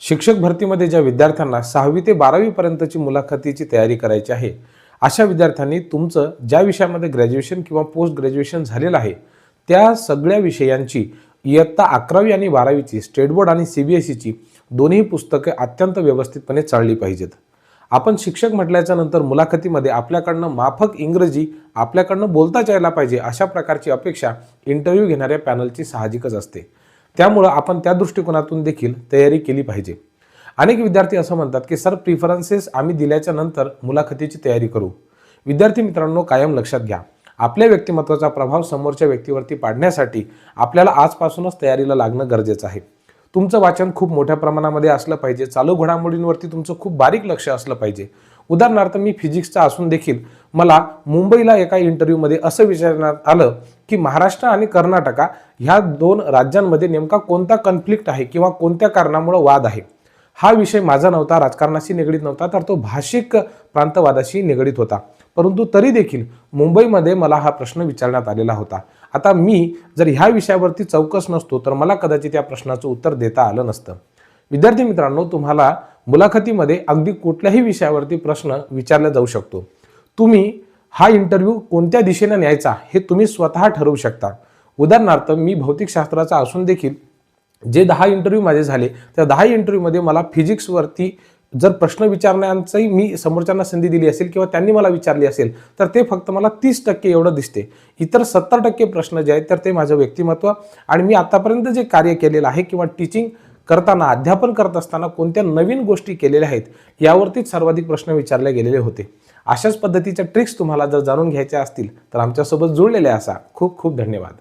शिक्षक भरतीमध्ये ज्या विद्यार्थ्यांना 6वी ते 12वी पर्यंतची मुलाखतीची तयारी करायची आहे, अशा विद्यार्थ्यांनी तुमचं ज्या विषयामध्ये ग्रॅज्युएशन किंवा पोस्ट ग्रॅज्युएशन झालेलं आहे, त्या सगळ्या विषयांची इयत्ता 11वी आणि 12वीची स्टेट बोर्ड आणि CBSEची दोन्ही पुस्तके अत्यंत व्यवस्थितपणे चाळली पाहिजेत. आपण शिक्षक म्हटल्याच्या नंतर मुलाखतीमध्ये आपल्याकडनं माफक इंग्रजी आपल्याकडनं बोलताच यायला पाहिजे अशा प्रकारची अपेक्षा इंटरव्ह्यू घेणाऱ्या पॅनलची साहजिकच असते. त्यामुळे आपण त्या दृष्टिकोनातून देखील तयारी केली पाहिजे. अनेक विद्यार्थी असं म्हणतात की सर, प्रिफरन्सेस आम्ही दिल्याच्या नंतर मुलाखतीची तयारी करू. विद्यार्थी मित्रांनो, कायम लक्षात घ्या, आपल्या व्यक्तिमत्वाचा प्रभाव समोरच्या व्यक्तीवरती पाडण्यासाठी आपल्याला आजपासूनच तयारीला लागणं गरजेचं आहे. तुमचं वाचन खूप मोठ्या प्रमाणामध्ये असलं पाहिजे. चालू घडामोडींवरती तुमचं खूप बारीक लक्ष असलं पाहिजे. उदाहरणार्थ, मी फिजिक्सचा असून देखील मला मुंबईला एका इंटरव्ह्यूमध्ये असं विचारण्यात आलं की महाराष्ट्र आणि कर्नाटका ह्या दोन राज्यांमध्ये नेमका कोणता कॉन्फ्लिक्ट आहे किंवा कोणत्या कारणामुळे वाद आहे. हा विषय माझा नव्हता, राजकारणाशी निगडीत नव्हता, तर तो भाषिक प्रांतवादाशी निगडीत होता. परंतु तरी देखील मुंबईमध्ये मला हा प्रश्न विचारण्यात आलेला होता. आता मी जर ह्या विषयावरती चौकस नसतो तर मला कदाचित या प्रश्नाचं उत्तर देता आलं नसतं. विद्यार्थी मित्रांनो, तुम्हाला मुलाखतीमध्ये अगदी कुठल्याही विषयावरती प्रश्न विचारला जाऊ शकतो. तुम्ही हा इंटरव्ह्यू कोणत्या दिशेने न्यायचा हे तुम्ही स्वतः ठरवू शकता. उदाहरणार्थ, मी भौतिकशास्त्राचा असून देखील जे 10 इंटरव्ह्यू माझे झाले, त्या 10 इंटरव्ह्यूमध्ये मला फिजिक्सवरती जर प्रश्न विचारण्याची मी समोरच्यांना संधी दिली असेल किंवा त्यांनी मला विचारली असेल, तर ते फक्त मला 30% एवढं दिसते. इतर 70% प्रश्न जे आहेत तर ते माझं व्यक्तिमत्व आणि मी आतापर्यंत जे कार्य केलेलं आहे किंवा टीचिंग करताना, अध्यापन करत असताना कोणत्या नवीन गोष्टी केलेल्या आहेत यावरतीच सर्वाधिक प्रश्न विचारले गेलेले होते. अशाच पद्धतीच्या ट्रिक्स तुम्हाला जर जाणून घ्यायच्या असतील तर आमच्यासोबत जुळलेले असा. खूप खूप धन्यवाद.